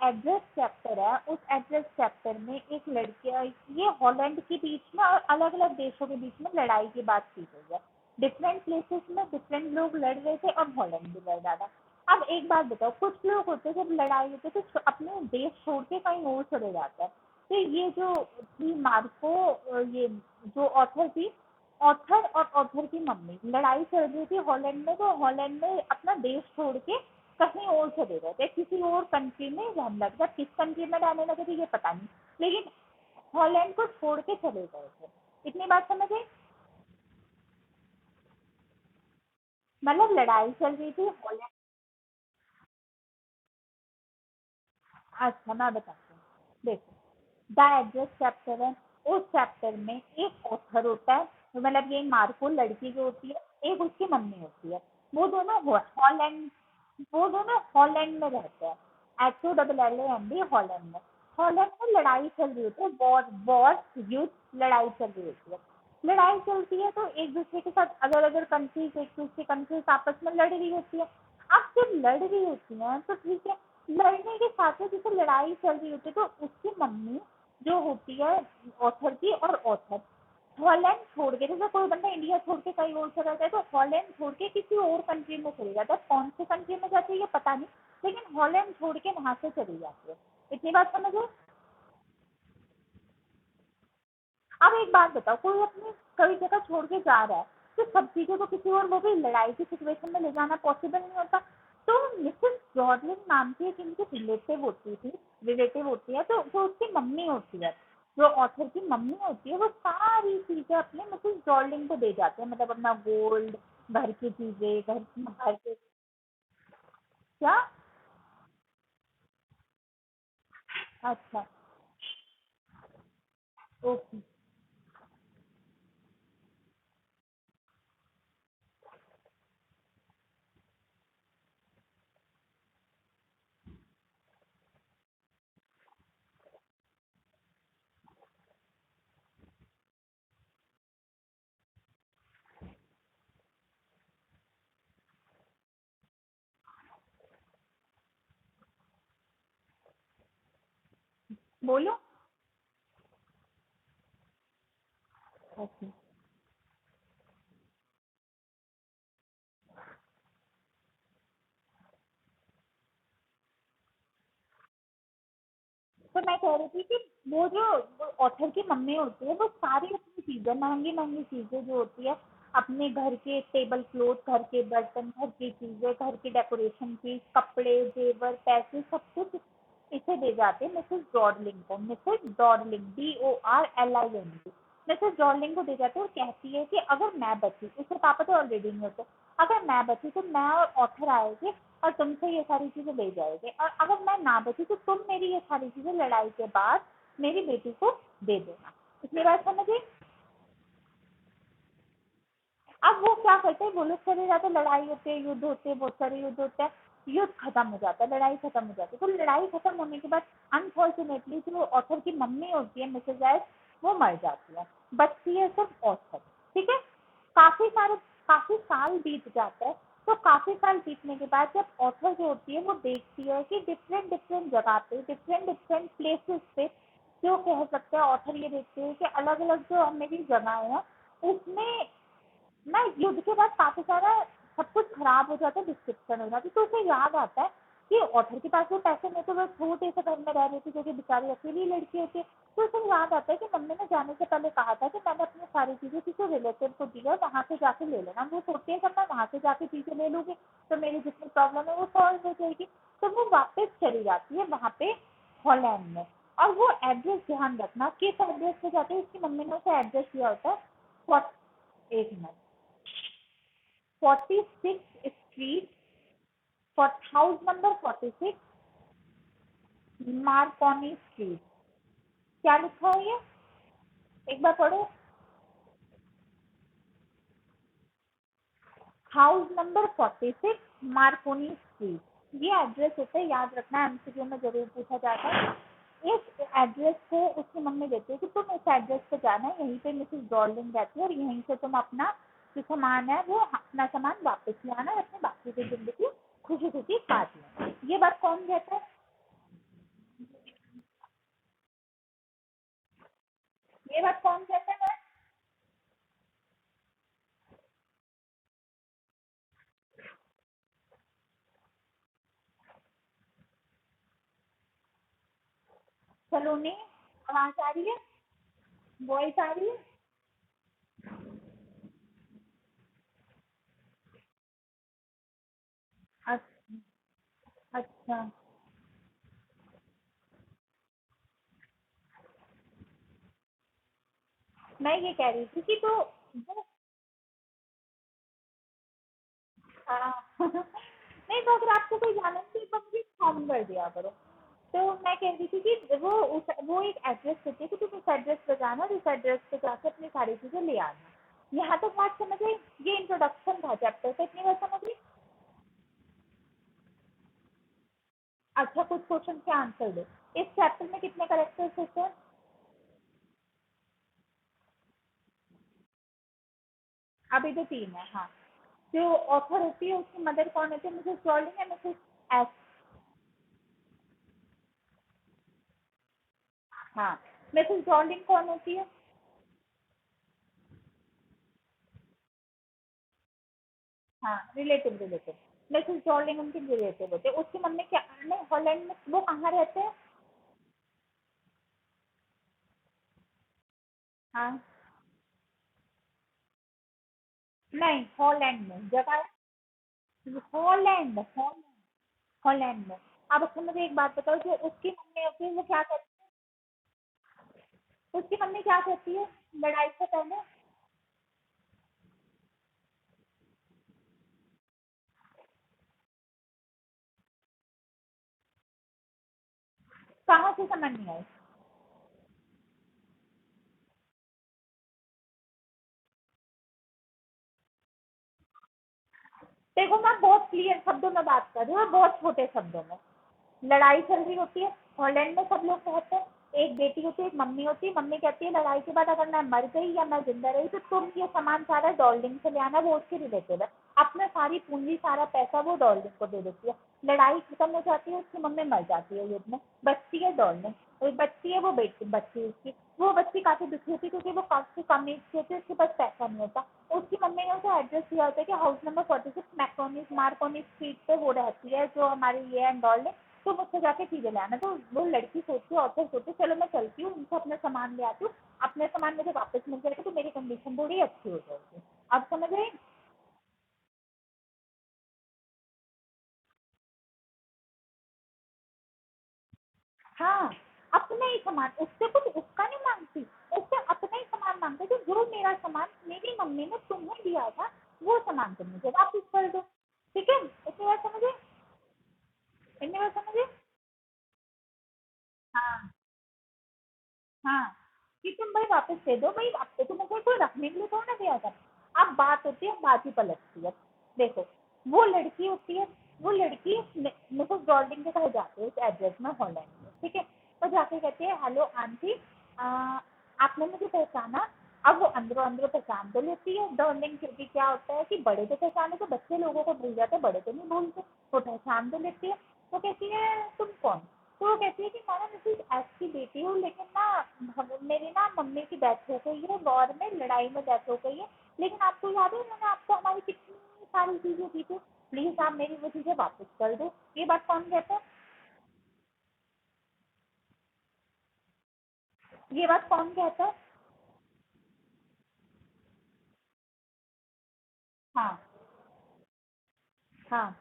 Address chapter है, उस address chapter में एक लड़के, ये हॉलैंड के बीच में और अलग अलग देशों के बीच में लड़ाई की बात की गई है। डिफरेंट प्लेसेस में डिफरेंट लोग लड़ रहे थे और हॉलैंड भी लड़ रहा था। अब एक बात बताओ, कुछ लोग होते जब लड़ाई होती है तो अपने देश छोड़ के कहीं और चले जाते हैं। तो ये जो थी मार्को, ये जो ऑथर थी, ऑथर और ऑथर की मम्मी लड़ाई चल रही थी हॉलैंड में, तो हॉलैंड में अपना देश छोड़ के कहीं और चले गए थे, किसी और कंट्री में रहने लगे थे। किस कंट्री में रहने लगे थे ये पता नहीं, लेकिन हॉलैंड को छोड़ के चले गए थे। इतनी बात समझे? मतलब लड़ाई चल रही थी हॉलैंड। अच्छा मैं बताती हूँ, देखो, द एड्रेस चैप्टर है, उस चैप्टर में एक ऑथर होता है, तो मतलब ये मार्को लड़की जो होती है, एक उसकी मम्मी होती है। वो दोनों हॉलैंड, वो दोनों हॉलैंड में रहते हैं, HOLLAND, हॉलैंड में। हॉलैंड में लड़ाई चल रही होती है, वॉर वॉर युद्ध, लड़ाई चल रही होती है। लड़ाई चलती है तो एक दूसरे के साथ अगर अगर कंट्रीज, एक दूसरे कंट्रीज आपस में लड़ रही होती है। अब जब लड़ रही होती है तो ठीक है, लड़ने के साथ में जैसे लड़ाई चल रही होती है तो उसकी मम्मी जो होती है ऑथर की, और ऑथर हॉलैंड छोड़ के, जैसे कोई बंदा इंडिया छोड़ के कहीं और चला जाए तो हॉलैंड छोड़ के किसी और कंट्री में चले जाता है। कौन से कंट्री में जाती है ये पता नहीं, लेकिन हॉलैंड छोड़ के वहां से चली जाती है। इतनी बात समझो। अब एक बात बताओ, कोई अपनी कई जगह छोड़ के जा रहा है तो सब चीजों को किसी और, वो भी लड़ाई की सिचुएशन में ले जाना पॉसिबल नहीं होता। तो मिसेस जॉर्लिन नाम की एक इनकी रिलेटिव होती है, तो जो उसकी मम्मी होती है, जो ऑथर की मम्मी होती है, वो सारी चीजें अपने मिसेस जॉर्लिन को दे जाते हैं, मतलब अपना गोल्ड, घर की चीजें, घर के क्या। अच्छा, ओके, बोलो। ओके, तो मैं कह रही थी कि वो जो ऑथर की मम्मी होती है, वो सारी अपनी चीजें, महंगी महंगी चीजें जो होती है, अपने घर के टेबल क्लॉथ, घर के बर्तन, घर की चीजें, घर की डेकोरेशन की, कपड़े, जेवर, पैसे, सब कुछ इसे दे जाते हैं मिसेस डॉर्लिंग को। Mrs Darling, DORLING, Mrs Darling को दे जाते हैं और कहती है कि अगर मैं बची, उसके पापा तो ऑलरेडी नहीं होते, अगर मैं बची तो मैं और ऑथर आएंगे और तुमसे ये सारी चीजें ले जाएंगे, और अगर मैं ना बची तो तुम मेरी ये सारी चीजें लड़ाई के बाद मेरी बेटी को दे देना। इसलिए बात समझिए। अब वो क्या करते हैं, वो लोग चले जाते हैं, लड़ाई होती है, युद्ध होते हैं, बहुत सारे युद्ध होते हैं, युद्ध खत्म हो जाता है, लड़ाई खत्म हो जाती है। तो लड़ाई खत्म होने के बाद अनफॉर्चुनेटली जो ऑथर की मम्मी होती है, मिसेज एस, वो मर जाती है, बचती है सिर्फ ऑथर। ठीक है, काफी सारे, काफी साल बीत जाते हैं। तो काफी साल बीतने के बाद जब ऑथर जो होती है वो देखती है कि डिफरेंट डिफरेंट जगह पे, डिफरेंट डिफरेंट प्लेसेस पे, जो कह सकते हैं ऑथर ये देखते हैं कि अलग अलग जो मेरी जगह है उसमें ना युद्ध के बाद काफी सारा सब कुछ खराब हो जाता है, डिस्क्रिप्शन हो जाती है। तो उसे याद आता है कि ऑथर के पास वो पैसे नहीं, तो वो छोटे से घर में रह रही थी, क्योंकि बेचारी अकेली लड़की होती है। तो उसे याद आता है कि मम्मी ने जाने से पहले कहा था कि मैंने अपनी सारी चीजें किसी रिलेटिव को दी है, वहां से जाके ले लेना। वो सोचती है कि मैं वहां से जाके चीजें ले लूंगी तो मेरी जितनी प्रॉब्लम है वो सॉल्व हो जाएगी। तो वो वापस चली जाती है वहां पे हॉलैंड में। और वो एड्रेस ध्यान रखना, किस एड्रेस पे जाते हैं, उसकी मम्मी ने उसे एड्रेस दिया होता है, एक minute, 46 street, for house number 46, Markovnikov street. क्या लिखा है ये, एक बार पढ़ो। हाउस नंबर 46, मार्कोनी स्ट्रीट, ये एड्रेस होता है, याद रखना, MCQ में जरूर पूछा जाता है। इस एड्रेस को उसकी मम्मी देती है कि तुम इस एड्रेस पे जाना है, यहीं पे मिसेस डॉर्लिंग रहती है, और यहीं से तुम अपना जो सामान है वो अपना सामान वापस ले आना, अपनी बाकी की जिंदगी खुशी खुशी काट लेना। ये बात कौन कहता है? ये बात कौन कहता है? सलोनी, आवाज आ रही है? वॉइस आ रही है? अच्छा। अच्छा। मैं ये कह रही थी कि तो वो, हाँ नहीं तो अगर आपको कोई जाना है तो मुझे इन्फॉर्म कर दिया करो। तो मैं कह रही थी कि वो एक एड्रेस होती है कि तुम इस एड्रेस पे जाना और इस एड्रेस पे जाकर अपनी सारी चीजें ले आना। यहाँ तक बात समझ गई? ये इंट्रोडक्शन था चैप्टर का, इतनी बात समझ गई? अच्छा, कुछ क्वेश्चन के आंसर दो। इस चैप्टर में कितने करेक्टर्स होते हैं? अभी तो 3 है, हाँ। जो ऑथर होती है उसकी मदर कौन होती है? मिसेस जॉर्डिन या मिसेस एस? हाँ। मिसेस जॉर्डिन कौन होती है? हाँ, रिलेटिव रिलेटिव। मिसेस जॉर्डिन उनके रिलेटिव होते हैं। उसकी मम्मी क्या, नहीं हॉलैंड में वो कहाँ रहते हैं? हाँ। नहीं, हॉलैंड में जगह है। हॉलैंड, हॉलैंड, हॉलैंड में। अब अच्छा मुझे एक बात बताओ, जो उसकी मम्मी होती है वो क्या करती है? उसकी मम्मी क्या करती है लड़ाई से पहले? कहाँ से समझ नहीं आई? देखो मैं बहुत क्लियर शब्दों में बात कर रही हूँ और बहुत छोटे शब्दों में। लड़ाई चल रही होती है, हॉलैंड में सब लोग कहते हैं, एक बेटी होती है, एक मम्मी होती है। मम्मी कहती है लड़ाई के बाद अगर मैं मर गई या मैं जिंदा रही तो तुम ये सामान सारा डॉल्डिंग से ले आना, वो उसके रिलेटिव है। अपना सारी पूंजी सारा पैसा वो डॉल्डिंग को दे देती है। लड़ाई खत्म हो जाती है, उसकी मम्मी मर जाती है युद्ध में, बचती है डॉल्डिंग। एक बच्ची है, वो बेटी बच्ची उसकी, वो बच्ची काफी दुखी होती है क्योंकि वो काफी कम एज की होती है, उसके पास पैसा नहीं होता। उसकी मम्मी ने उसे एड्रेस दिया होता है कि house number 46 macaroni Markovnikov street पे वो रहती है, जो हमारी ये एंड डॉल्डिंग। तो मुझसे जाके चीजें ले आना। तो वो लड़की सोचती है, ऑफिस सोचती है चलो मैं चलती हूँ, उनसे अपना सामान ले आती हूँ, अपने सामान मुझे वापस मिल जाएगा तो मेरी कंडीशन थोड़ी अच्छी हो जाएगी। अब समझ रहे? हाँ, अपने ही सामान, उससे कुछ उसका नहीं मांगती, उससे अपना ही सामान मांगते कि जो मेरा सामान मेरी मम्मी ने तुम्हें दिया था वो सामान तुम मुझे वापस कर दो। ठीक है, इतनी बात समझे? इतनी बात समझे? हाँ। हाँ, कि तुम भाई वापस दे दो भाई, अब तो तुमको कोई रखने के लिए थोड़ा ना दिया था। अब बात होती है, बात ही पलटती है। देखो, वो लड़की होती है, वो लड़की मिसेस डॉल्डिंग के घर जाती है उस एड्रेस में हॉलैंड में, ठीक है। तो जाके कहती है हेलो आंटी, आपने मुझे पहचाना? अब वो अंदरों अंदरों पहचान तो लेती है डॉर्लिंग, क्योंकि क्या होता है कि बड़े तो पहचाने तो बच्चे लोगों को भूल जाते, बड़े तो नहीं भूलते। वो पहचान तो लेती है। तो कहती है तुम कौन? तो वो कहती है कि मैं ना मिसेज एस की बेटी हूँ, लेकिन ना मेरी ना मम्मी की डेथ हो गई है, वॉर में लड़ाई में डेथ हो गई है। लेकिन आपको याद है मैंने आपको हमारी कितनी सारी चीजें दी थी, प्लीज आप मेरी वो चीजें वापस कर दो। ये बात कौन कहता है? ये बात कौन कहता है? हाँ। हाँ।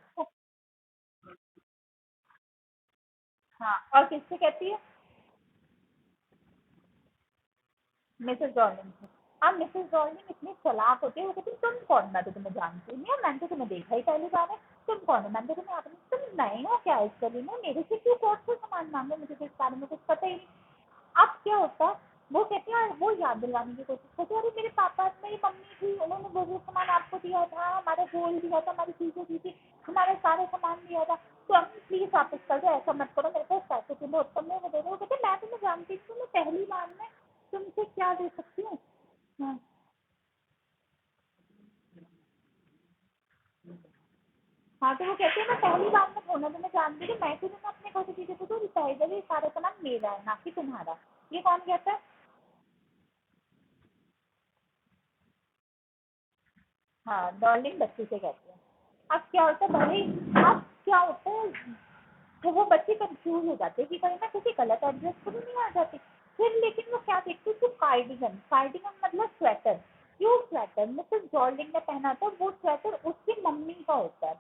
हाँ, और किससे कहती है? मिसेस डॉर्लिंग से। अब मिसेस डॉर्लिंग इतनी चालाक होती है, वो कहती है तुम कौन, मैं तो तुम्हें जानती नहीं हूँ, मैंने तो तुम्हें देखा ही पहली बार है। तुम कौन हो? मैंने तो तुम्हें आपने, तुम नए हो क्या इस गली में, मेरे से क्यों कोर्ट से सामान मांगे, मुझे तो इस बारे में कुछ पता ही नहीं। अब क्या होता है, वो कहती है वो याद दिलाने की कोशिश करती है, अरे मेरे पापा मेरी मम्मी थी, उन्होंने वो सामान आपको दिया था, हमारा गोल्ड दिया था, हमारी चीजें दी थी, हमारा सारा सामान दिया था, तो हम प्लीज वापस कर दो, ऐसा मत करो, मेरे पास पैसे की बहुत कम है, वो दे दो। वो कहते मैं तुम्हें जानती थी, मैं पहली बार में तुमसे क्या दे सकती हूँ? हाँ। हाँ, तो वो कहते हैं मैं पहली बार में होना तुम्हें जानती थी, मैं तुम्हें अपने घर से चीजें, तो पहले ये सारा सामान मेरा है ना कि तुम्हारा। ये कौन कहता है? हाँ, डार्लिंग बच्चे से कहते हैं। अब क्या होता है भाई, अब क्या होता है, तो वो बच्चे कंफ्यूज हो जाते हैं कि कहीं ना किसी गलत एड्रेस पर तो नहीं आ जाते। फिर लेकिन वो क्या देखते हैं, जो कार्डिगन, कार्डिगन मतलब स्वेटर, जो स्वेटर मिसेस जॉर्लिंग ने पहना था वो स्वेटर उसकी मम्मी का होता है।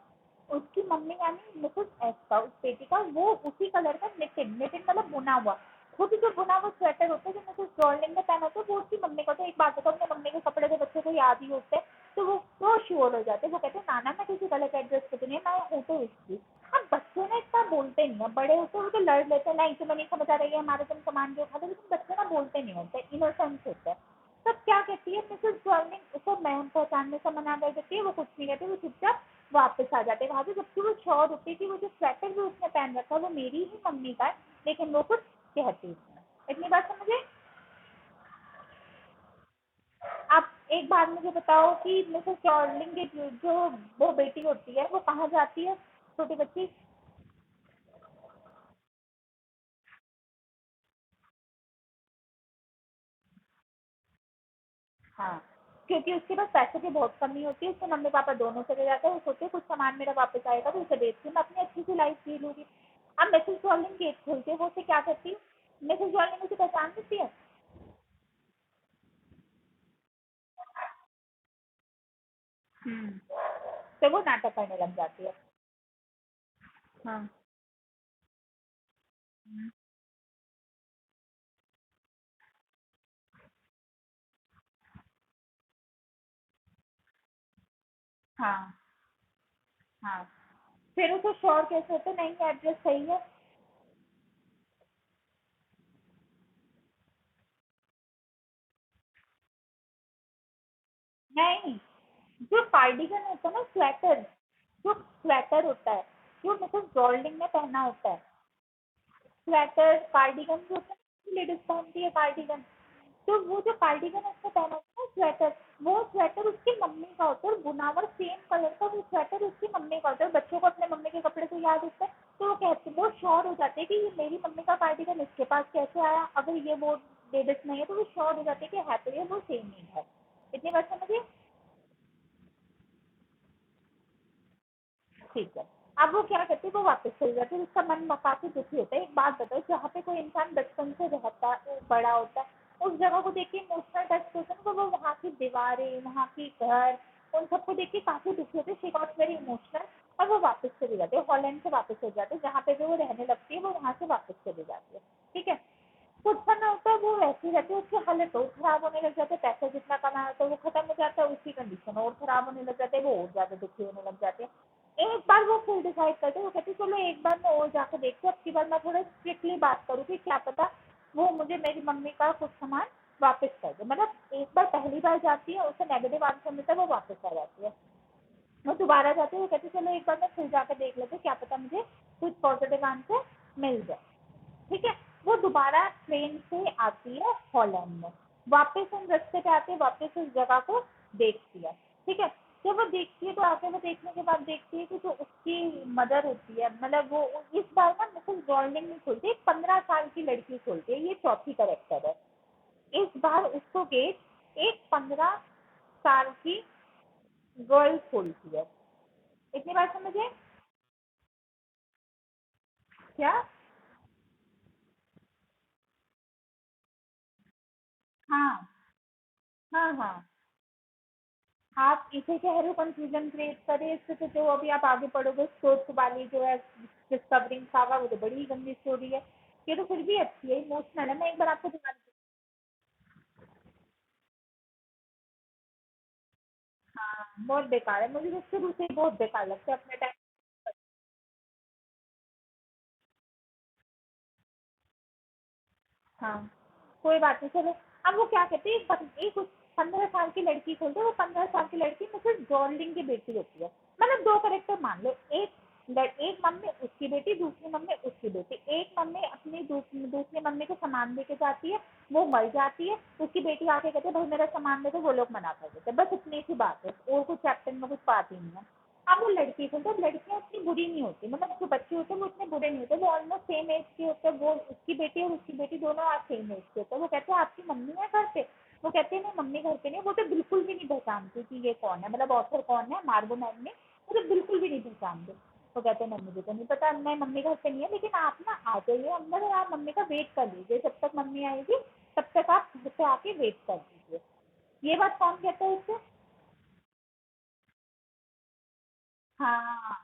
उसकी मम्मी यानी मिसेस एस का, उस बेटी का, वो उसी कलर का निटिन, निटिन मतलब बुना हुआ, खुद जो बुना हुआ स्वेटर होता है जो मिसेस जॉर्लिंग ने पहना था वो उसकी मम्मी का। तो एक बात बताओ, अपने मम्मी के कपड़े तो बच्चे को याद ही होते हैं, तो वो श्योर हो जाते हैं, वो कहते हैं नाना मैं किसी गलत एड्रेस पे तो नहीं, मैं हूँ तो इसकी। अब बच्चे ना इतना बोलते नहीं है, बड़े होते हैं वो तो लड़ लेते हैं, नहीं तुम्हें नहीं समझ आ रही है हमारे, तुम सामान जो खा, लेकिन बच्चे ना बोलते नहीं होते, इनोसेंस होता है। तब क्या कहती है मिसेस जॉर्निंग, उसको मैम पहचानने से मना कर देती है, वो कुछ नहीं कहती, वो चुपचाप वापस आ जाते हैं वहां से, जबकि वो श्योर होती है कि वो जो स्वेटर भी उसने पहन रखा है वो मेरी ही मम्मी का है, लेकिन वो कुछ कहती नहीं है। इतनी बात समझे? आप एक बात मुझे बताओ कि मिसेस जॉर्लिंग की जो वो बेटी होती है वो कहाँ जाती है, छोटी बच्ची? हाँ, क्योंकि उसके पास पैसे की बहुत कमी होती है, उसके मम्मी पापा दोनों चले जाते हैं, वो सोचते कुछ सामान मेरा वापस आएगा तो उसे बेचती मैं अपनी अच्छी सी लाइफ जी लूंगी। अब मिसेस जॉर्लिंग गेट खोलती है, वो उसे क्या करती है, मिसेस जॉर्लिंग उसे पहचान देती है। तो वो नाटक करने लग जाती है। हाँ। हाँ। हाँ, फिर उसे श्योर कैसे होते नहीं एड्रेस सही है। नहीं, जो कार्डिगन होता है ना, स्वेटर, जो स्वेटर होता है जो मिसेस जॉर्लिंग ने पहना होता है, स्वेटर कार्डिगन जो होता है लेडीज पहनती है कार्डिगन, तो वो जो कार्डिगन उसने पहना होता है स्वेटर, वो स्वेटर उसकी मम्मी का होता है, और बुना हुआ सेम कलर का वो स्वेटर उसकी मम्मी का होता है। बच्चों को अपने मम्मी के कपड़े तो याद होते हैं, तो वो कहते, वो श्योर हो जाते हैं कि ये मेरी मम्मी का कार्डिगन इसके पास कैसे आया, अगर ये वो लेडीज नहीं है तो वो श्योर हो जाते हैं कि है तो ये वो सेम ही है। इतनी बात समझिए। ठीक है। अब वो क्या करती है, वो वापस चली जाती है, उसका मन काफी दुखी होता है। एक बात बताओ, जहाँ पे कोई इंसान बचपन से रहता है, बड़ा होता है, उस जगह को देख के इमोशनल टच होता है ना, तो वो वहाँ की दीवारें, वहाँ की घर, उन सबको देख के काफी दुखी होते हैं, शी गॉट वेरी इमोशनल, और वो वापस चली जाती है, हॉलैंड से वापस चली जाती है, जहाँ पे भी वो रहने लगती है वो वहाँ से वापस चली जाती है। ठीक है। कुछ समय होता है वो वैसी रहती है, उसकी हालत और खराब होने लग जाते हैं, पैसा जितना कमाया तो वो खत्म हो जाता है, उसकी कंडीशन और खराब होने लग जाते हैं, वो और ज्यादा दुखी होने लग जाते हैं। एक बार वो फिर डिसाइड करते हैं, वो कहते हैं चलो एक बार मैं और जाकर देखती हूँ, अब की बार मैं थोड़ा स्ट्रिक्टली बात करूँगी, क्या पता वो मुझे मेरी मम्मी का कुछ सामान वापस कर दे। मतलब एक बार पहली बार जाती है, उसे नेगेटिव आंसर मिलता है, वो वापस आ जाती है। वो दोबारा जाते हैं, वो कहते चलो एक बार मैं फिर जाकर देख लेते, क्या पता मुझे कुछ पॉजिटिव आंसर मिल जाए। ठीक है। वो दोबारा ट्रेन से आती है हॉलैंड में, वापस उन रास्ते पे आते वापस उस जगह को देखती है। ठीक है। जब वो देखती है तो आगे वो देखने के बाद देखती है कि जो उसकी मदर होती है, मतलब वो इस बार ना मिसेस जॉर्लिंग नहीं खोलती, एक 15 साल की लड़की खोलती है, ये चौथी करेक्टर है। इस बार उसको गेट एक 15 साल की गर्ल खोलती है। इतनी बात समझे? क्या? हाँ। हाँ। हाँ, आप इसे कह रहे हो कंफ्यूजन क्रिएट करे, इससे तो जो अभी आप आगे पढ़ोगे स्टोर्स वाली जो है डिस्कवरिंग सागा, वो तो बड़ी ही गंदी स्टोरी है। ये तो फिर भी अच्छी है, इमोशनल है, मैं एक बार आपको दिखा। हाँ, बहुत बेकार है, मुझे तो शुरू से ही बहुत बेकार लगता है अपने टाइम। हाँ, कोई बात नहीं, चलो। अब वो क्या कहते हैं, एक उस 15 साल की लड़की खोलते हैं, वो 15 साल की लड़की मिसेस जॉर्लिंग की बेटी होती है। मतलब दो करेक्टर मान लो, एक मम्मी उसकी बेटी, दूसरी मम्मी उसकी बेटी। एक मम्मी अपनी दूसरी मम्मी को सामान लेके जाती है, वो मर जाती है, उसकी बेटी आके कहते हैं भाई मेरा सामान दे दो, वो लोग मना कर देते हैं, बस इतनी सी बात है, और कुछ चैप्टर में कुछ बात ही नहीं है। अब वो लड़की को, तो लड़कियां इतनी बुरी नहीं होती, मतलब जो बच्चे होते हैं वो इतने बुरे नहीं होते, वो ऑलमोस्ट सेम एज के होते हैं, वो उसकी बेटी और उसकी बेटी दोनों आज सेम एज के होते हैं। वो कहते हैं आपकी मम्मी है घर पे, वो कहती है नहीं मम्मी घर पे नहीं, वो तो बिल्कुल भी नहीं पहचानती कि ये कौन है, मतलब ऑथर कौन है मार्गो मैम ने, वो तो बिल्कुल भी नहीं पहचानते। वो कहते हैं नहीं मुझे तो नहीं पता, मैं मम्मी घर पे नहीं है, लेकिन आप ना आ जाइए अंदर और आप मम्मी का वेट कर लीजिए, जब तक मम्मी आएगी तब तक आप घर पे आके वेट कर लीजिए। ये बात कौन कहता है उसे? हाँ,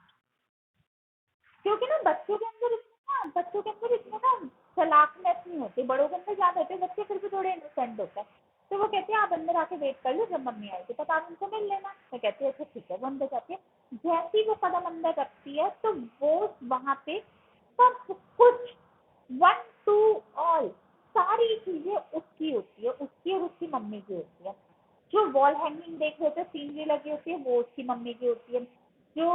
क्योंकि ना बच्चों के अंदर इतने ना चालाकनेस नहीं होती, बड़ों के अंदर ज्यादा होते हैं, बच्चे फिर भी थोड़े इनोसेंट होते हैं। तो वो कहते हैं आप अंदर आके वेट कर लो, जब मम्मी आएगी तब आप उनको मिल लेना। मैं कहती हूँ अच्छा ठीक है, वो अंदर जाती है। जैसे ही वो कदम अंदर रखती है तो वो वहां पे सब कुछ, वन टू ऑल, सारी चीजें उसकी होती है, उसकी और उसकी मम्मी की होती है। जो वॉल हैंगिंग देख रहे थे सीनरी लगी होती है वो उसकी मम्मी की होती है। जो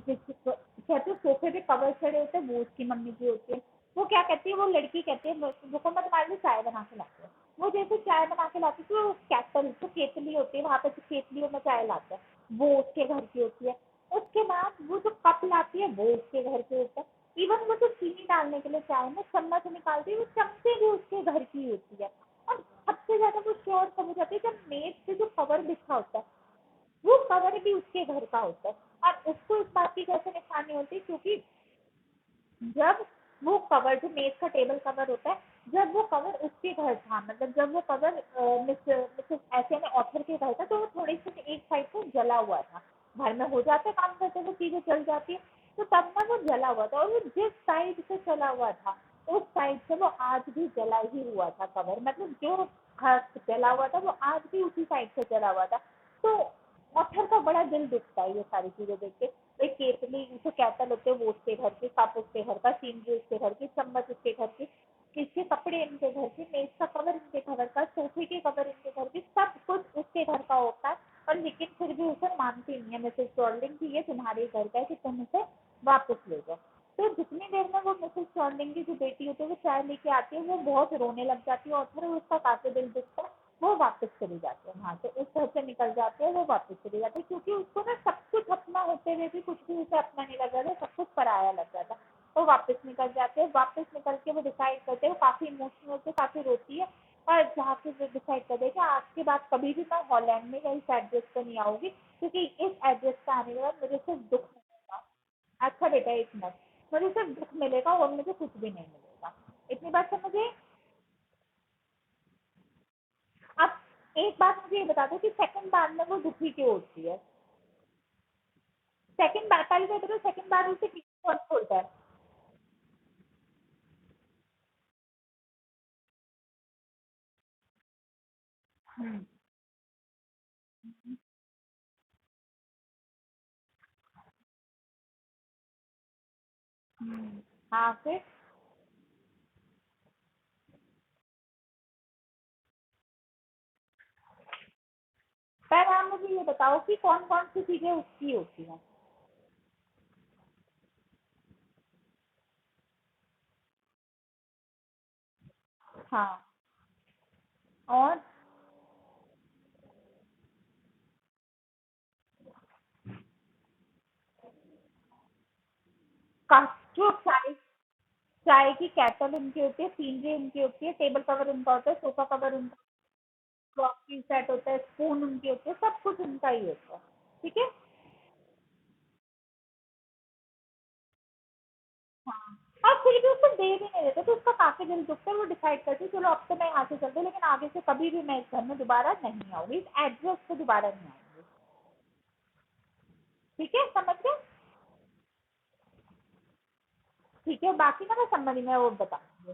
कहते सोफे पे कवर चढ़े होते हैं वो उसकी मम्मी की होती है। वो क्या कहती है, वो लड़की कहती है रुको मैं तुम्हारे लिए चाय बना के लाती हूँ। वो जैसे चाय बना के लाती थी, वो कैटल जो केतली होती है वहां पे जो केतलियों में चाय लाता है वो उसके घर की होती है। उसके बाद वो जो कप लाती है वो उसके घर के होता है। इवन वो जो चीनी डालने के लिए चाय में चम्मच निकालती है वो चमचे भी उसके घर की होती है। और सबसे ज्यादा वो श्योर समझ जाती है जब मेज पे जो कवर बिछा होता है वो कवर भी उसके घर का होता है। और उसको इस बात की कैसे निशानी होती, क्योंकि जब वो कवर जो मेज का टेबल कवर होता है, जब वो कवर उसके घर था, मतलब जब वो कवर मिसेस ऐसे में ऑथर के घर था, तो वो थोड़ी सी एक साइड से जला हुआ था। घर में हो जाते काम करते वो चीजें जल जाती है, तो तब ना वो जला हुआ था, और वो जिस साइड से चला हुआ था उस साइड से वो आज भी जला ही हुआ था कवर, मतलब जो घर जला हुआ था वो आज भी उसी साइड से जला हुआ था। तो ऑथर का बड़ा दिल दुखता है ये सारी चीजें देख के। एक केतली जो कैटल होते हैं वो उसके घर की, कप उसके घर का, सीनरी उसके घर की, चम्मच उसके घर की, इसके कपड़े इनके घर के, मेज का कवर इनके घर का, सोफे के कवर इनके घर की, सब कुछ उसके घर का होता है। और लेकिन फिर भी उसे मानती नहीं है मिसेस जॉर्लिंग की ये तुम्हारे घर का है कि तुम इसे वापस ले जाओ। तो जितनी देर में वो मिसेस जॉर्लिंग की जो बेटी होती है वो चाय लेके आती है, वो बहुत रोने लग जाती है और फिर उसका काफी दिल दुखता है। वो वापस चली जाती है वहां से, उस घर से निकल जाते हैं, वो वापस चली जाती है, क्योंकि उसको ना सब कुछ अपना होते हुए भी कुछ भी उसे अपना नहीं लग रहा था, सब कुछ पराया लग रहा था। वो वापस निकल जाते हैं, वापस निकल के वो डिसाइड करते हैं, वो काफी इमोशनल होते, काफी रोती है। और जहाँ से वो डिसाइड कर दे कि आज के बाद कभी भी मैं हॉलैंड में या इस एड्रेस पर नहीं आऊंगी, क्योंकि इस एड्रेस पर आने के बाद मुझे सिर्फ दुख मिलेगा। अच्छा बेटा एक मिनट, मुझे सिर्फ दुख मिलेगा और मुझे कुछ भी नहीं मिलेगा। इतनी बात समझे? अब एक बात मुझे ये बता दो कि सेकंड बार में वो दुखी क्यों होती है? सेकंड बार पहले कहते थे सेकंड बार उसे कौन बोलता है? हम्म। हाँ फिर पहले आप मुझे ये बताओ कि कौन कौन सी चीजें उसकी होती हैं? हाँ। और जो चाय चाय की कैटल उनकी होती है, सीनरी उनकी होती है, टेबल कवर उनका होता है, सोफा कवर उनका, क्रॉकरी सेट होता है, स्पून उनकी होती है, सब कुछ उनका ही होता है। ठीक है। हाँ। और फिर भी उसको दे भी नहीं देते, तो उसका काफी दिल दुखता है, वो डिसाइड करती है चलो अब तो मैं यहाँ से चलती हूँ, लेकिन आगे से कभी भी मैं इस घर में दोबारा नहीं आऊंगी, इस एड्रेस पे दोबारा नहीं आऊंगी। ठीक है, समझ गए? ठीक है, बाकी ना मैं समझ में वो बताऊंगी।